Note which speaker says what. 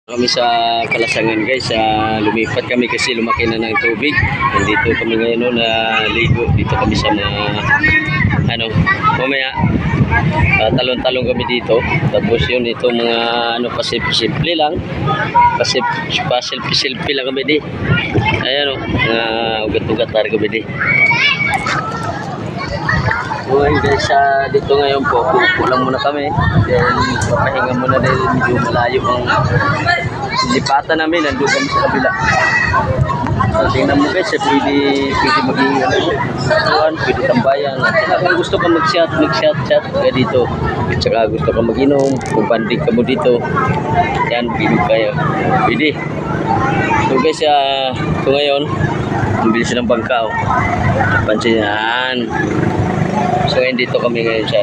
Speaker 1: Kami sa Kalasangan guys, lumipat kami kasi lumaki na ng tubig. Nandito kami ngayon no, na ligo. Dito kami sa mga mamaya talon-talon kami dito. Tapos yun, ito mga pasimple lang. Kasi pasilpi lang kami di. Ayan o, ugat-ugat tari kami di. So guys, dito ngayon po, pupo lang muna kami. Dahil papahinga muna dahil medyo malayo ang lipatan namin. Nandun kami sa kabila. So tingnan mo guys, pwede maging pwede tambayan. At kung gusto ka mag-shot ka dito. At saka gusto ka mag-inom, kung pandig ka mo dito, yan, pwede kayo. Pwede. So guys, ito ngayon, ang bilis ng bangka. Pansin yan. So ngayon dito kami ngayon sa